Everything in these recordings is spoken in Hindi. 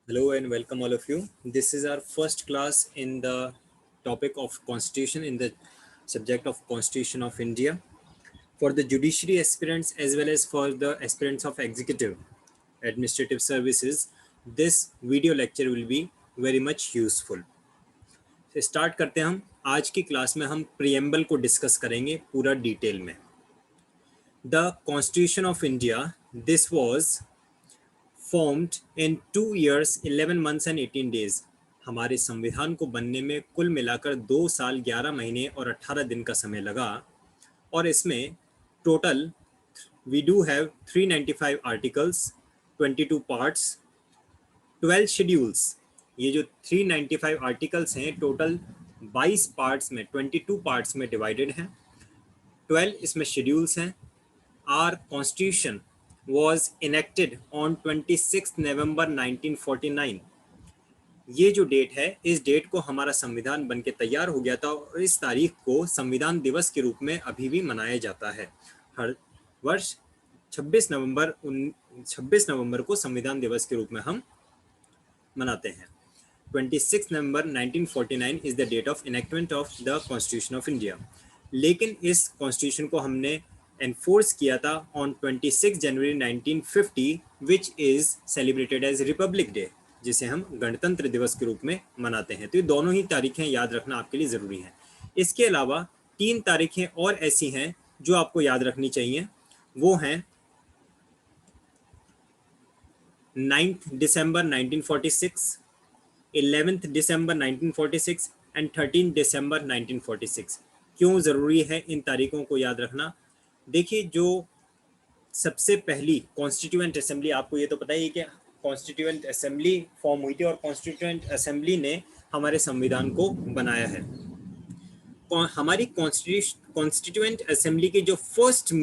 Hello and welcome all of you. This is our first class in the topic of Constitution in the subject of Constitution of India. For the judiciary aspirants as well as for the aspirants of executive administrative services, this video lecture will be very much useful. Start करते हैं हम आज की क्लास में हम प्रियम्बल को डिस्कस करेंगे पूरा डिटेल में. The constitution of India this was formed in 2 years 11 months and 18 days. हमारे संविधान को बनने में कुल मिलाकर 2 साल 11 महीने और 18 दिन का समय लगा और इसमें total we do have 395 articles, 22 parts, 12 schedules. ये जो 395 आर्टिकल्स हैं टोटल 22 पार्ट्स में 22 पार्ट्स में डिवाइडेड हैं. 12 इसमें शेड्यूल्स हैं. Our constitution was enacted on 26 November 1949. ये जो डेट है इस डेट को हमारा संविधान बनके तैयार हो गया था और इस तारीख को संविधान दिवस के रूप में अभी भी मनाया जाता है. हर वर्ष 26 नवंबर को संविधान दिवस के रूप में हम मनाते हैं. 26 नवंबर 1949 is the date of enactment of the constitution of India. लेकिन इस कॉन्स्टिट्यूशन को हमने एनफोर्स किया था on 26 January 1950 which is celebrated as Republic Day, जिसे हम गणतंत्र दिवस के रूप में मनाते हैं. तो ये दोनों ही तारीखें याद रखना आपके लिए ज़रूरी है. इसके अलावा 3 तारीखें और ऐसी हैं जो आपको याद रखनी चाहिए. वो हैं 9th December 1946, 11th December 1946 and 13th दिसंबर 1946. क्यों ज़रूरी है इन तारीखों को याद रखना? देखिए, जो सबसे पहली कॉन्स्टिट्यूएंट असेंबली, आपको ये तो पता ही है कि कॉन्स्टिट्यूएंट असेंबली फॉर्म हुई थी और कॉन्स्टिट्यूएंट असेंबली ने हमारे संविधान को बनाया है. हमारी कॉन्स्टिट्यूएंट असेंबली की जो फर्स्ट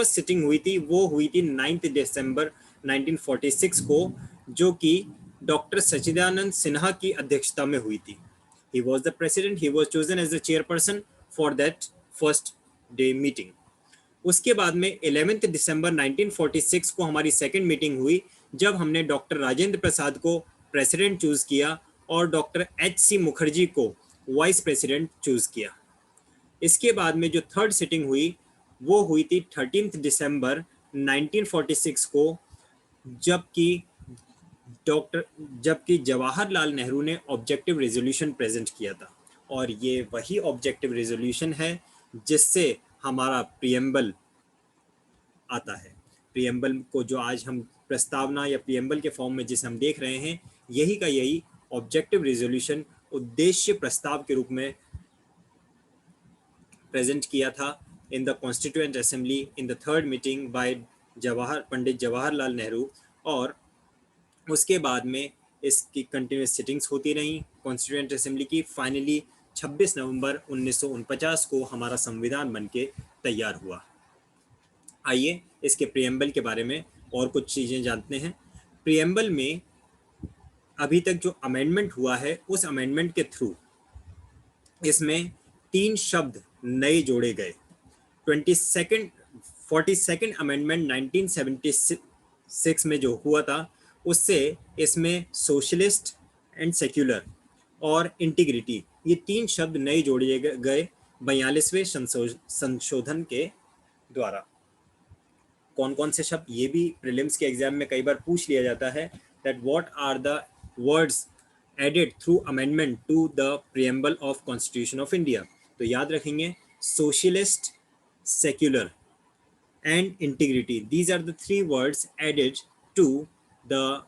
सिटिंग हुई थी वो हुई थी 9 दिसंबर 1946 को, जो कि डॉक्टर सच्चिदानंद सिन्हा की अध्यक्षता में हुई थी. He was the president, he was chosen as the chairperson for that first day meeting. उसके बाद में 11 दिसंबर 1946 को हमारी सेकंड मीटिंग हुई, जब हमने डॉक्टर राजेंद्र प्रसाद को प्रेसिडेंट चूज किया और डॉक्टर एच.सी. मुखर्जी को वाइस प्रेसिडेंट चूज किया. इसके बाद में जो थर्ड सिटिंग हुई वो हुई थी 13 दिसंबर 1946 को, जबकि जवाहरलाल नेहरू ने ऑब्जेक्टिव रेजोल्यूशन प्रेजेंट किया था. और ये वही ऑब्जेक्टिव रेजोल्यूशन है जिससे हमारा प्रियम्बल आता है. प्रियम्बल को जो आज हम प्रस्तावना या प्रियम्बल के फॉर्म में जिसे हम देख रहे हैं, यही ऑब्जेक्टिव रेजोल्यूशन उद्देश्य प्रस्ताव के रूप में प्रेजेंट किया था in the constituent assembly in the third meeting by Pandit Jawaharlal Nehru. और उसके बाद में इसकी कंटिन्यूस सिटिंग्स होती रहीं कॉन्स्टिट्यूएंट असेंबली की. फाइनली 26 नवंबर 1949 को हमारा संविधान बनके तैयार हुआ. आइए इसके प्रियम्बल के बारे में और कुछ चीज़ें जानते हैं. प्रियम्बल में अभी तक जो अमेंडमेंट हुआ है उस अमेंडमेंट के थ्रू इसमें 3 शब्द नए जोड़े गए. 42nd अमेंडमेंट 1976 में जो हुआ था उससे इसमें सोशलिस्ट एंड सेक्युलर और इंटीग्रिटी, ये 3 शब्द नए जोड़े गए 42वें संशोधन के द्वारा. कौन कौन से शब्द, ये भी प्रीलिम्स के एग्जाम में कई बार पूछ लिया जाता है that what are the words added through amendment to the preamble of constitution of India. तो याद रखेंगे socialist, secular and integrity. These are the 3 words added to the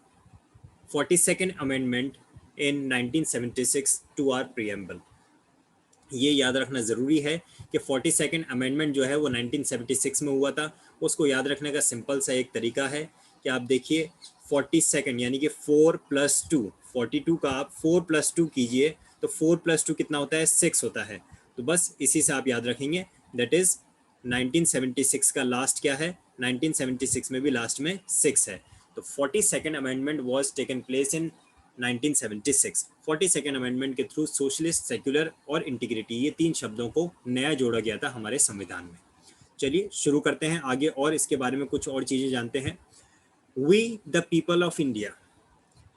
42nd अमेंडमेंट in 1976 to our preamble. ये याद रखना ज़रूरी है कि 42nd अमेंडमेंट जो है वो 1976 में हुआ था. उसको याद रखने का सिंपल सा एक तरीका है कि आप देखिए 42nd यानी कि 4 + 2, 42 का आप 4 + 2 कीजिए तो 4 + 2 कितना होता है, 6 होता है. तो बस इसी से आप याद रखेंगे. दैट इज़ 1976 का लास्ट क्या है, 1976 में भी लास्ट में 6 है. तो 42nd amendment was taken place in 1976. 42nd amendment के थ्रू सोशलिस्ट, सेक्युलर और इंटीग्रिटी, ये 3 शब्दों को नया जोड़ा गया था हमारे संविधान में. चलिए शुरू करते हैं आगे और इसके बारे में कुछ और चीज़ें जानते हैं. We the people of India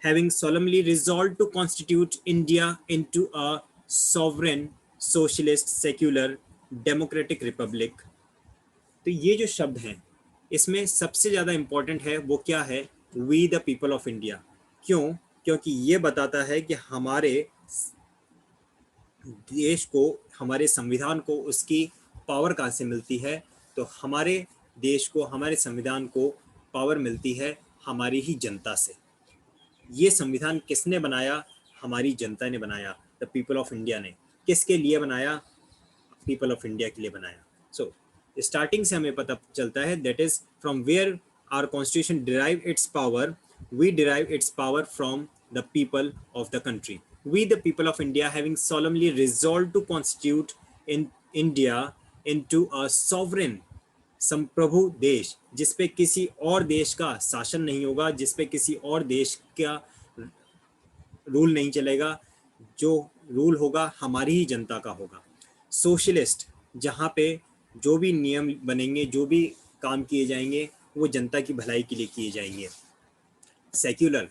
having solemnly resolved to constitute India into a sovereign, socialist, secular, democratic republic। तो ये जो शब्द हैं इसमें सबसे ज़्यादा इम्पोर्टेंट है वो क्या है, we the people of India. क्यों? क्योंकि ये बताता है कि हमारे देश को, हमारे संविधान को उसकी पावर कहाँ से मिलती है। तो हमारे देश को, हमारे संविधान को पावर मिलती है हमारी ही जनता से। ये संविधान किसने बनाया? हमारी जनता ने बनाया, द पीपल ऑफ इंडिया ने। किसके लिए बनाया? पीपल ऑफ इंडिया के लिए बनाया। सो स्टार्टिंग से हमें पता चलता है that is from where our constitution derive its power, we derive its power from the people of the country. We the people of India having solemnly resolved to constitute in India into a sovereign, संप्रभु देश, जिसपे किसी और देश का शासन नहीं होगा, जिसपे किसी और देश का रूल नहीं चलेगा, जो रूल होगा हमारी ही जनता का होगा। सोशलिस्ट, जहाँ पे जो भी नियम बनेंगे, जो भी काम किए जाएंगे वो जनता की भलाई के लिए किए जाएंगे। सेक्युलर,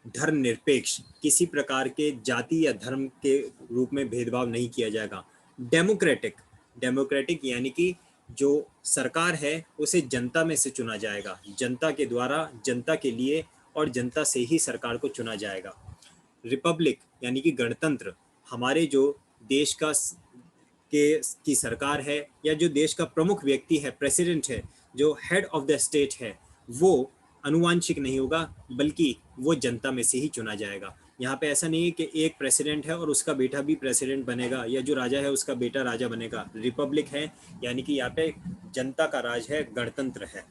धर्मनिरपेक्ष, किसी प्रकार के जाति या धर्म के रूप में भेदभाव नहीं किया जाएगा। डेमोक्रेटिक, डेमोक्रेटिक यानी कि जो सरकार है उसे जनता में से चुना जाएगा, जनता के द्वारा, जनता के लिए और जनता से ही सरकार को चुना जाएगा। रिपब्लिक यानी कि गणतंत्र, हमारे जो देश का की सरकार है या जो देश का प्रमुख व्यक्ति है, प्रेसिडेंट है, जो हेड ऑफ द स्टेट है, वो अनुवांशिक नहीं होगा बल्कि वो जनता में से ही चुना जाएगा। यहाँ पे ऐसा नहीं है कि एक प्रेसिडेंट है और उसका बेटा भी प्रेसिडेंट बनेगा या जो राजा है उसका बेटा राजा बनेगा। रिपब्लिक है यानी कि यहाँ पे जनता का राज है, गणतंत्र है।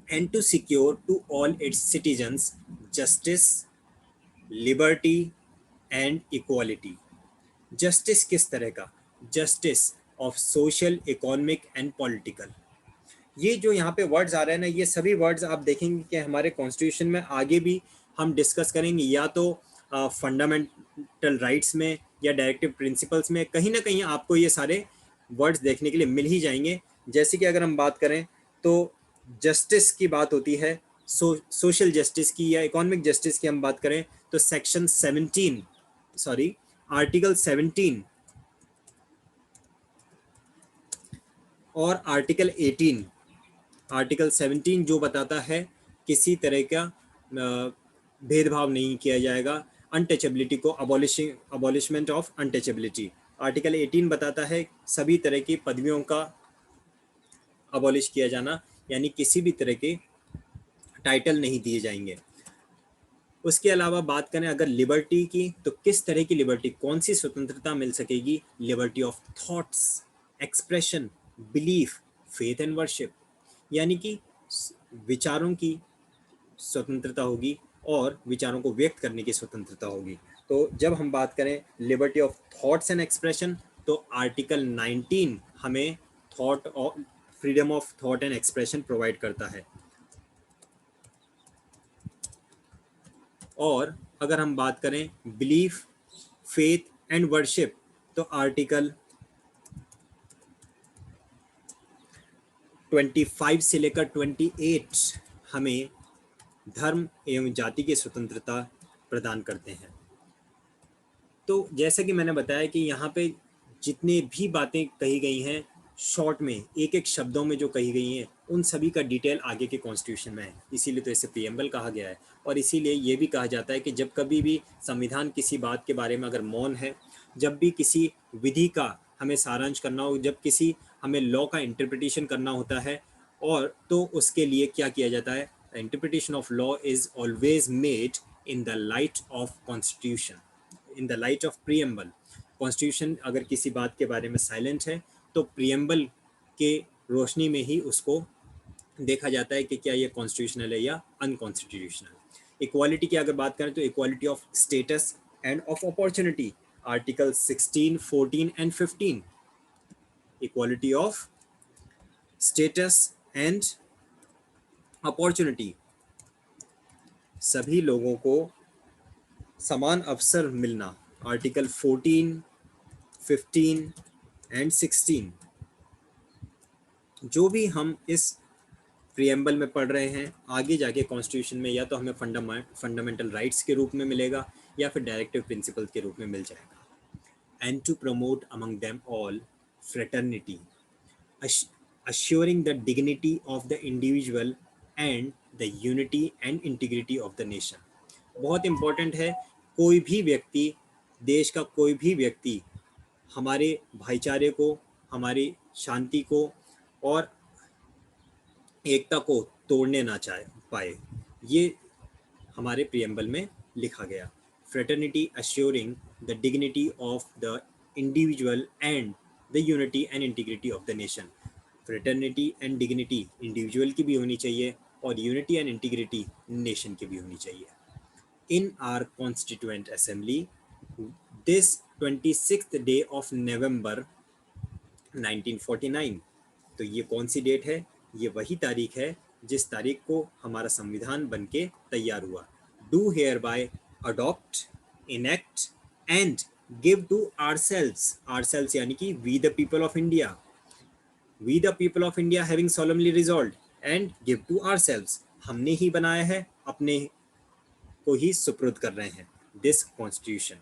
And to secure to all its citizens justice, liberty and equality. Justice किस तरह का? Justice of social, economic and political. ये जो यहाँ पे वर्ड्स आ रहे हैं ना, ये सभी वर्ड्स आप देखेंगे कि हमारे कॉन्स्टिट्यूशन में आगे भी हम डिस्कस करेंगे, या तो फंडामेंटल राइट्स में या डायरेक्टिव प्रिंसिपल्स में, कहीं ना कहीं आपको ये सारे वर्ड्स देखने के लिए मिल ही जाएंगे। जैसे कि अगर हम बात करें तो जस्टिस की बात होती है, सोशल जस्टिस की या इकोनॉमिक जस्टिस की हम बात करें तो सेक्शन 17, सॉरी आर्टिकल 17 और आर्टिकल 18, आर्टिकल 17 जो बताता है किसी तरह का भेदभाव नहीं किया जाएगा, अनटचेबिलिटी को, अबॉलिशमेंट ऑफ अनटचेबिलिटी। आर्टिकल 18 बताता है सभी तरह की पदवियों का अबॉलिश किया जाना, यानी किसी भी तरह के टाइटल नहीं दिए जाएंगे। उसके अलावा बात करें अगर लिबर्टी की, तो किस तरह की लिबर्टी, कौन सी स्वतंत्रता मिल सकेगी? Liberty of thoughts, expression, belief, faith and worship, यानी कि विचारों की स्वतंत्रता होगी और विचारों को व्यक्त करने की स्वतंत्रता होगी। तो जब हम बात करें liberty of thoughts and expression, तो आर्टिकल 19 हमें थॉट और freedom of thought and expression provide करता है। और अगर हम बात करें बिलीफ, फेथ एंड वर्शिप, तो आर्टिकल 25 से लेकर 28 हमें धर्म एवं जाति की स्वतंत्रता प्रदान करते हैं। तो जैसा कि मैंने बताया कि यहाँ पे जितने भी बातें कही गई हैं, शॉर्ट में एक एक शब्दों में जो कही गई हैं, उन सभी का डिटेल आगे के कॉन्स्टिट्यूशन में है, इसीलिए तो इसे प्रीएम्बल कहा गया है। और इसीलिए ये भी कहा जाता है कि जब कभी भी संविधान किसी बात के बारे में अगर मौन है, जब भी किसी विधि का हमें सारांश करना हो, जब किसी हमें लॉ का इंटरप्रिटेशन करना होता है, और तो उसके लिए क्या किया जाता है? Interpretation of law is always made in the light of constitution, in the light of preamble. Constitution अगर किसी बात के बारे में साइलेंट है तो प्रीएम्बल के रोशनी में ही उसको देखा जाता है कि क्या ये कॉन्स्टिट्यूशनल है या अनकॉन्स्टिट्यूशनल। इक्वालिटी की अगर बात करें तो equality of status end of opportunity, article 16, 14 and 15। Equality of status and opportunity, सभी लोगों को समान अवसर मिलना, आर्टिकल 14, 15 एंड 16। जो भी हम इस प्रियम्बल में पढ़ रहे हैं, आगे जाके कॉन्स्टिट्यूशन में या तो हमें फंडामेंटल राइट्स के रूप में मिलेगा या फिर डायरेक्टिव प्रिंसिपल के रूप में मिल जाएगा। And to promote among them all fraternity, assuring the dignity of the individual and the unity and integrity of the nation। बहुत इम्पोर्टेंट है, कोई भी व्यक्ति, देश का कोई भी व्यक्ति हमारे भाईचारे को, हमारी शांति को और एकता को तोड़ने ना चाहे पाए, ये हमारे प्रियम्बल में लिखा गया। Fraternity assuring the dignity of the individual and the unity and integrity of the nation। Fraternity and dignity individual की भी होनी चाहिए और यूनिटी एंड इंटीग्रिटी नेशन की भी होनी चाहिए। इन our constituent assembly this 26th day of November 1949। तो ये कौन सी डेट है? ये वही तारीख है जिस तारीख को हमारा संविधान बन के तैयार हुआ। Do hereby adopt, enact and give to ourselves यानी कि we the people of India, We the people of India having solemnly resolved and give to ourselves, हमने ही बनाया है, अपने को ही सुपुर्द कर रहे हैं दिस कॉन्स्टिट्यूशन।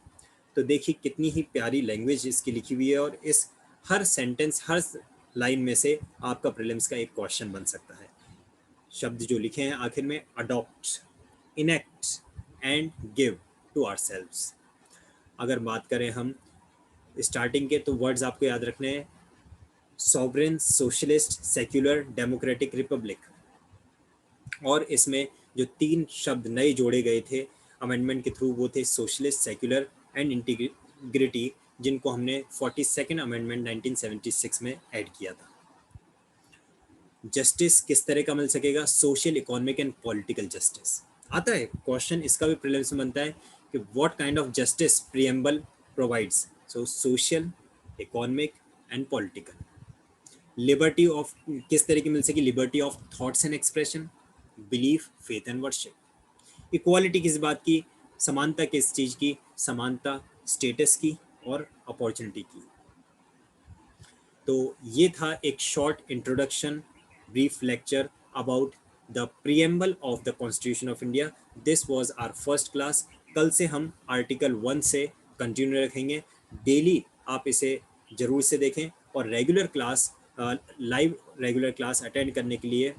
तो देखिए कितनी ही प्यारी लैंग्वेज इसकी लिखी हुई है और इस हर सेंटेंस, हर लाइन में से आपका प्रीलिम्स का एक क्वेश्चन बन सकता है। शब्द जो लिखे हैं आखिर में, adopt, enact and give to ourselves. अगर बात करें हम स्टार्टिंग के, तो वर्ड्स आपको याद रखने हैं, sovereign, socialist, secular, democratic, Republic. और इसमें जो 3 शब्द नए जोड़े गए थे अमेंडमेंट के थ्रू, वो थे सोशलिस्ट, सेक्युलर एंड इंटीग्रिटी, जिनको हमने 42nd अमेंडमेंट 1976 में ऐड किया था। जस्टिस किस तरह का मिल सकेगा? Social, economic and political justice. आता है क्वेश्चन, इसका भी प्रीलिम्स में बनता है कि what kind of justice preamble provides. So social, economic and political. Liberty of किस तरह की मिल सकेगी? Liberty of thoughts and expression, belief, faith and worship. Equality किस बात की? समानता किस चीज़ की? समानता स्टेटस की और अपॉर्चुनिटी की। तो ये था एक short introduction, brief lecture about the preamble of the constitution of India. This was our first class. कल से हम आर्टिकल 1 से कंटिन्यू रखेंगे। डेली आप इसे ज़रूर से देखें और regular class, live regular class attend करने के लिए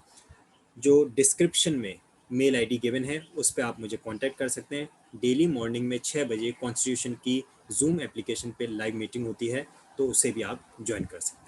जो डिस्क्रिप्शन में मेल आईडी गिवन है उस पर आप मुझे कांटेक्ट कर सकते हैं। डेली मॉर्निंग में 6 बजे कॉन्स्टिट्यूशन की जूम एप्लीकेशन पे लाइव मीटिंग होती है, तो उसे भी आप ज्वाइन कर सकते हैं।